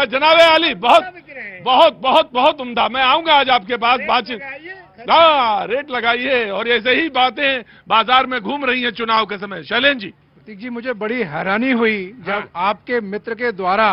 जनाब आली, बहुत बहुत बहुत बहुत उम्दा। मैं आऊंगा आज आपके पास, बातचीत। हाँ, रेट लगाइए। और ऐसे ही बातें बाजार में घूम रही हैं चुनाव के समय। शैलेंद्र जी। प्रतीक जी, मुझे बड़ी हैरानी हुई जब आपके मित्र के द्वारा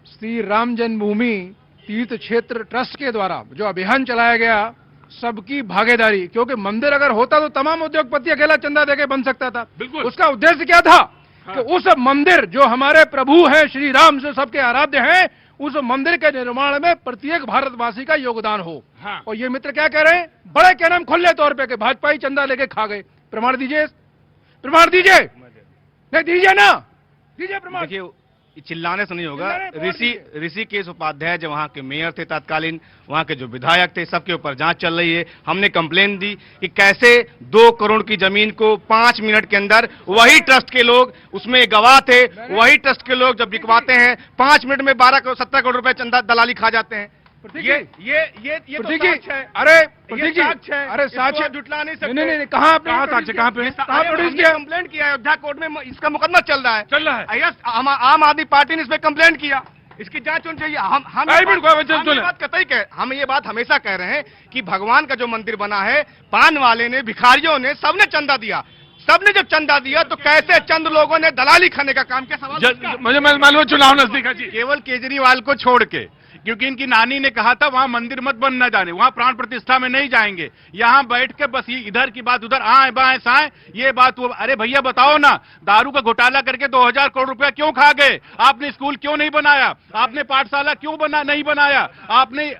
श्री राम जन्मभूमि तीर्थ क्षेत्र ट्रस्ट के द्वारा जो अभियान चलाया गया, सबकी भागीदारी, क्योंकि मंदिर अगर होता तो तमाम उद्योगपति अकेला चंदा देके बन सकता था। बिल्कुल। उसका उद्देश्य क्या था कि उस मंदिर जो हमारे प्रभु हैं श्री राम से सबके आराध्य हैं, उस मंदिर के निर्माण में प्रत्येक भारतवासी का योगदान हो। और ये मित्र क्या कह रहे हैं, बड़े क्या नाम खुले तौर पे कि भाजपा ही चंदा लेके खा गए। प्रमाण दीजिए, प्रमाण दीजिए। नहीं दीजिए ना, दीजिए प्रमाण। देखिए, चिल्लाने से नहीं होगा। ऋषिकेश उपाध्याय जो वहाँ के मेयर थे तत्कालीन, वहाँ के जो विधायक थे, सबके ऊपर जांच चल रही है। हमने कंप्लेन दी कि कैसे 2 करोड़ की जमीन को 5 मिनट के अंदर वही ट्रस्ट के लोग, उसमें गवाह थे, वही ट्रस्ट के लोग जब बिकवाते हैं 5 मिनट में 12 करोड़ 17 करोड़ रुपए चंदा दलाली खा जाते हैं। ये तो साक्ष्य है। अरे प्रतीक जी, अरे साक्ष्य जुटला नहीं सकते। नहीं, कहाँ साक्ष्य, कहाँ प्रोड्यूस किया? कंप्लेंट किया, अयोध्या कोर्ट में इसका मुकदमा चल रहा है। यस, आम आदमी पार्टी ने इस पे कंप्लेंट किया, इसकी जांच होनी चाहिए। हम ये बात हमेशा कह रहे हैं कि भगवान का जो मंदिर बना है, पान वाले ने, भिखारियों ने, सबने चंदा दिया। सबने जब चंदा दिया तो कैसे चंद लोगों ने दलाली खाने का काम किया? सवाल मुझे मालूम चुनाव नजदीक है जी। केवल केजरीवाल को छोड़ के, क्योंकि इनकी नानी ने कहा था वहां मंदिर मत बन न जाने, वहां प्राण प्रतिष्ठा में नहीं जाएंगे। यहां बैठ के बस इधर की बात उधर, आए बाएं साएं, ये बात वो। अरे भैया बताओ ना, दारू का घोटाला करके 2000 करोड़ रुपया क्यों खा गए? आपने स्कूल क्यों नहीं बनाया? आपने पाठशाला क्यों नहीं बनाया? आपने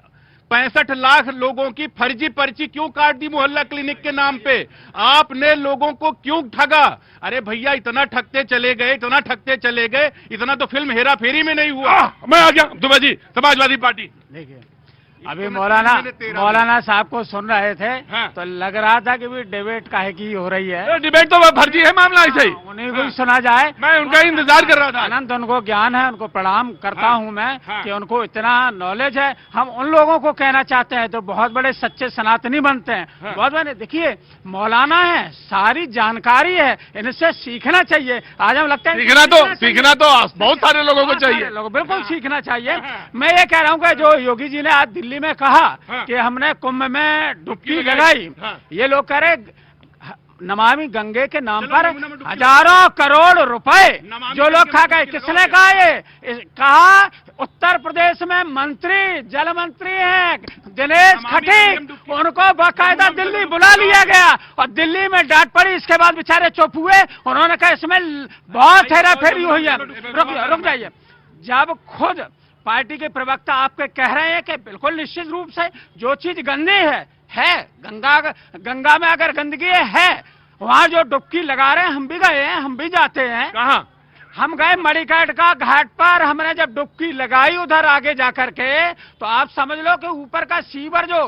65 लाख लोगों की फर्जी पर्ची क्यों काट दी मोहल्ला क्लिनिक के नाम पे? आपने लोगों को क्यों ठगा? अरे भैया, इतना ठगते चले गए, इतना ठगते चले गए, इतना तो फिल्म हेरा फेरी में नहीं हुआ। मैं आ गया दुबे जी, समाजवादी पार्टी। देखिए, अभी मौलाना साहब को सुन रहे थे तो लग रहा था कि भी डिबेट काहे की हो रही है। डिबेट तो फर्जी है मामला, ऐसे ही उन्हीं को सुना जाए। मैं उनका इंतजार कर रहा था। अनंत उनको ज्ञान है, उनको प्रणाम करता हूं मैं कि उनको इतना नॉलेज है। हम उन लोगों को कहना चाहते हैं तो बहुत बड़े सच्चे सनातनी बनते हैं। बहुत बड़े, देखिए मौलाना है, सारी जानकारी है, इनसे सीखना चाहिए। आज हम लगता है सीखना तो बहुत सारे लोगों को चाहिए। बिल्कुल सीखना चाहिए। मैं ये कह रहा हूँ कि जो योगी जी ने आज दिल्ली में कहा कि हमने कुंभ में डुबकी लगाई, ये लोग कह रहे नमामि गंगे के नाम पर हजारों करोड़ रुपए जो लोग खा गए। किसने कहा? ये कहा उत्तर प्रदेश में मंत्री, जल मंत्री हैं दिनेश खटीक, उनको बाकायदा दिल्ली बुला लिया गया और दिल्ली में डांट पड़ी। इसके बाद बेचारे चुप हुए। उन्होंने कहा इसमें बहुत हेरा फेरी हुई है। रुक जाइए। जब खुद पार्टी के प्रवक्ता आपके कह रहे हैं कि बिल्कुल निश्चित रूप से जो चीज गंदी है गंगा में अगर गंदगी है, वहां जो डुबकी लगा रहे हैं, हम भी गए हैं, हम भी जाते हैं। कहां? हम गए मणिकट का घाट पर, हमने जब डुबकी लगाई उधर आगे जाकर के, तो आप समझ लो कि ऊपर का सीवर जो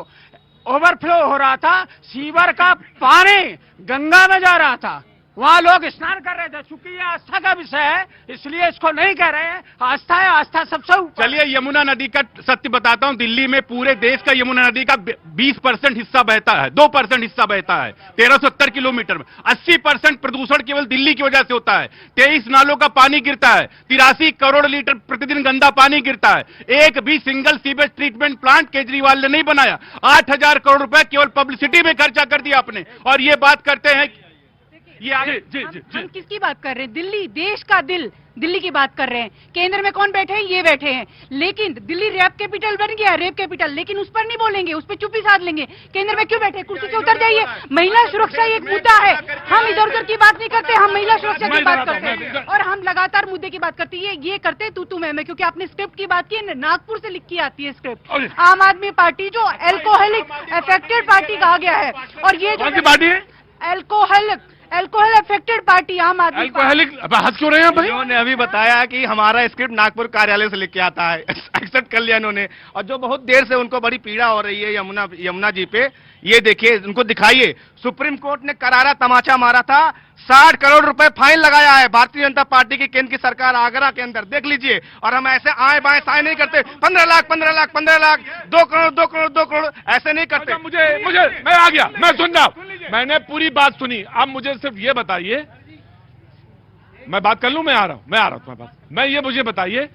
ओवरफ्लो हो रहा था, सीवर का पानी गंगा में जा रहा था, वहां लोग स्नान कर रहे थे। चूंकि ये आस्था का विषय है, इसलिए इसको नहीं कह रहे हैं। आस्था है, आस्था सबसे ऊपर। चलिए, यमुना नदी का सत्य बताता हूं। दिल्ली में पूरे देश का यमुना नदी का 20% हिस्सा बहता है, 2% हिस्सा बहता है 1370 किलोमीटर में। 80% प्रदूषण केवल दिल्ली की वजह से होता है। 23 नालों का पानी गिरता है, 83 करोड़ लीटर प्रतिदिन गंदा पानी गिरता है। एक भी single sewage treatment plant Kejriwal ने नहीं बनाया। 8000 करोड़ रुपए केवल पब्लिसिटी में खर्चा कर दिया आपने। और ये बात करते हैं, ये हम किसकी बात कर रहे हैं? दिल्ली, देश का दिल, दिल्ली की बात कर रहे हैं। केंद्र में कौन बैठे हैं? ये बैठे हैं। लेकिन दिल्ली रेप कैपिटल बन गया, रेप कैपिटल, लेकिन उस पर नहीं बोलेंगे, उस पर चुप्पी साध लेंगे। केंद्र में क्यों बैठे? कुर्सी से उतर जाइए। महिला सुरक्षा एक मुद्दा है, हम इधर उधर की बात नहीं करते, हम महिला सुरक्षा की बात करते हैं और हम लगातार मुद्दे की बात करते हैं। ये करते तू मैं, क्योंकि आपने स्क्रिप्ट की बात की, नागपुर से लिख की आती है स्क्रिप्ट। आम आदमी पार्टी जो अल्कोहलिक अफेक्टेड पार्टी कहा गया है, और ये जो पार्टी है अल्कोहल अफेक्टेड पार्टी आम आदमी। हंस क्यों रहे हैं भाई? उन्होंने अभी बताया कि हमारा स्क्रिप्ट नागपुर कार्यालय से लिख के आता है। एक्सेप्ट कर लिया इन्होंने। और जो बहुत देर से उनको बड़ी पीड़ा हो रही है यमुना जी पे, ये देखिए, उनको दिखाइए। सुप्रीम कोर्ट ने करारा तमाचा मारा था। 60 करोड़ रुपए फाइन लगाया है भारतीय जनता पार्टी की केंद्र की सरकार आगरा के अंदर, देख लीजिए। और हम ऐसे आए बाएं साए नहीं करते। 15 लाख 2 करोड़ ऐसे नहीं करते। मैं आ गया, मैं सुन रहा हूं, मैंने पूरी बात सुनी। अब मुझे सिर्फ ये बताइए, मैं बात कर लूं? मैं आ रहा हूं तुम्हारे पास। मैं ये मुझे बताइए,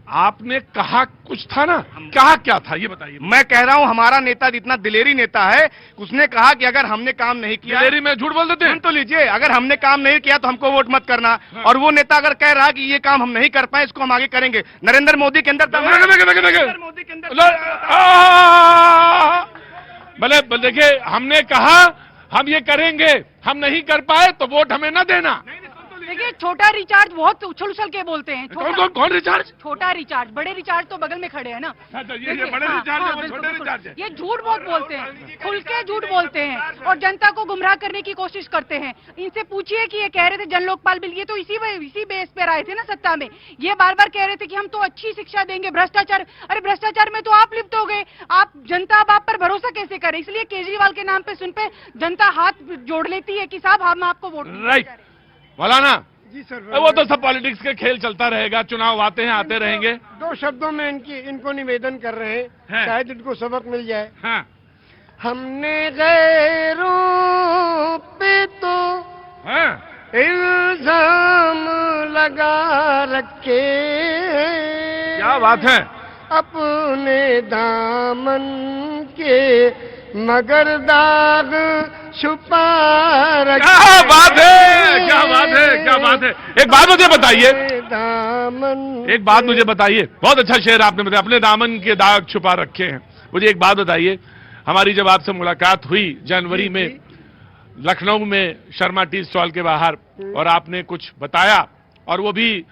आपने कहा कुछ था ना, कहा क्या था ये बताइए। मैं कह रहा हूं हमारा नेता जितना दिलेरी नेता है, उसने कहा कि अगर हमने काम नहीं किया, दिलेरी में झूठ बोल देते हैं। सुन तो लीजिए, अगर हमने काम नहीं किया तो हमको वोट मत करना। और वो नेता अगर कह रहा कि ये काम हम नहीं कर पाए, इसको हम आगे करेंगे। नरेंद्र मोदी के अंदर नरेंद्र मोदी के अंदर भले देखिए, हमने कहा हम ये करेंगे, हम नहीं कर पाए तो वोट हमें ना देना। देखिए, छोटा रिचार्ज बहुत उछल उछल के बोलते हैं। कौन रिचार्ज? छोटा रिचार्ज, बड़े रिचार्ज तो बगल में खड़े हैं ना। ये बड़े रिचार्ज है, वो छोटे रिचार्ज है। ये झूठ बहुत बोलते हैं, खुल के झूठ बोलते हैं और जनता को गुमराह करने की कोशिश करते हैं। इनसे पूछिए कि ये कह रहे थे जन लोकपाल बिल, ये तो इसी बेस पर आए थे ना सत्ता में। ये बार बार कह रहे थे कि हम तो अच्छी शिक्षा देंगे, भ्रष्टाचार, अरे भ्रष्टाचार में तो आप लिप्त हो गए। आप जनता अब आप पर भरोसा कैसे करे? इसलिए केजरीवाल के नाम पे सुन पे जनता हाथ जोड़ लेती है कि साहब हम आपको वोट। राइट मौलाना जी सर, वो तो सब पॉलिटिक्स के खेल चलता रहेगा, चुनाव आते हैं आते रहेंगे। दो शब्दों में इनको निवेदन कर रहे हैं, शायद इनको सबक मिल जाए। हाँ। हमने गैरों पे तो इल्जाम लगा रखे, क्या बात है, अपने दामन के मगर दाग छुपा रखे। क्या बात है, क्या बात है, क्या बात है। एक बात मुझे बताइए, दामन, एक बात मुझे बताइए, बहुत अच्छा शेर आपने बताया, अपने दामन के दाग छुपा रखे हैं। मुझे एक बात बताइए, हमारी जब आपसे मुलाकात हुई जनवरी में लखनऊ में शर्मा टी स्टॉल के बाहर, और आपने कुछ बताया, और वो भी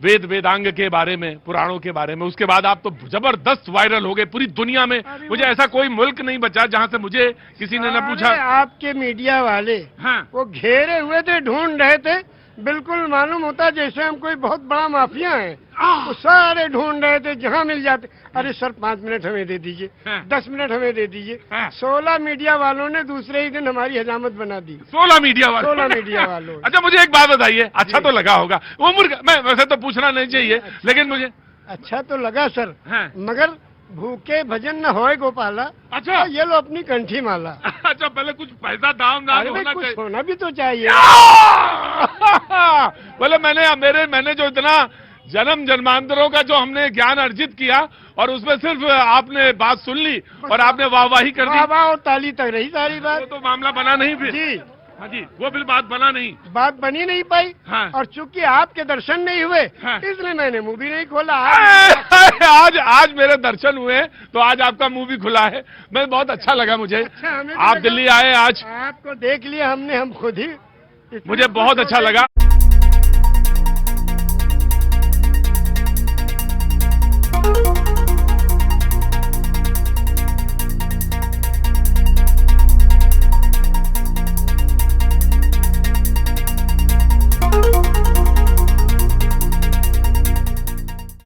वेद वेदांग के बारे में, पुराणों के बारे में, उसके बाद आप तो जबरदस्त वायरल हो गए पूरी दुनिया में। मुझे ऐसा कोई मुल्क नहीं बचा जहां से मुझे किसी ने न पूछा। आपके मीडिया वाले वो घेरे हुए थे, ढूंढ रहे थे, बिल्कुल मालूम होता जैसे हम कोई बहुत बड़ा माफिया है। वो सारे ढूंढ रहे थे, जहां मिल जाते, अरे सर 5 मिनट हमें दे दीजिए, 10 मिनट हमें दे दीजिए। 16 मीडिया वालों ने दूसरे ही दिन हमारी हजामत बना दी। 16 मीडिया वालों? 16 मीडिया वालों। अच्छा मुझे एक बात बताइए, अच्छा तो लगा होगा उम्र, मैं वैसे तो पूछना नहीं चाहिए, लेकिन मुझे अच्छा तो लगा सर, मगर भूखे भजन न होए गोपाला। अच्छा, ये लो अपनी कंठी माला। अच्छा, पहले कुछ पैसा दाम होना कुछ चाहिए, होना भी तो चाहिए। बोले मैंने जो इतना जन्म जन्मांतरों का जो हमने ज्ञान अर्जित किया, और उसमें सिर्फ आपने बात सुन ली और आपने वाहवाही कर दी, वाह और ताली तक रही सारी बात। वो तो मामला बना नहीं फिर। जी हाँ जी, वो फिर बात बना नहीं, बात बनी नहीं पाई। हाँ। और चूंकि आपके दर्शन नहीं हुए, हाँ। इसलिए मैंने मुंह भी नहीं खोला। आज मेरे दर्शन हुए तो आज आपका मुंह भी खुला है। मैं बहुत अच्छा लगा मुझे। अच्छा, आप दिल्ली आए आज, आपको देख लिया हमने, हम खुद ही। मुझे बहुत अच्छा लगा।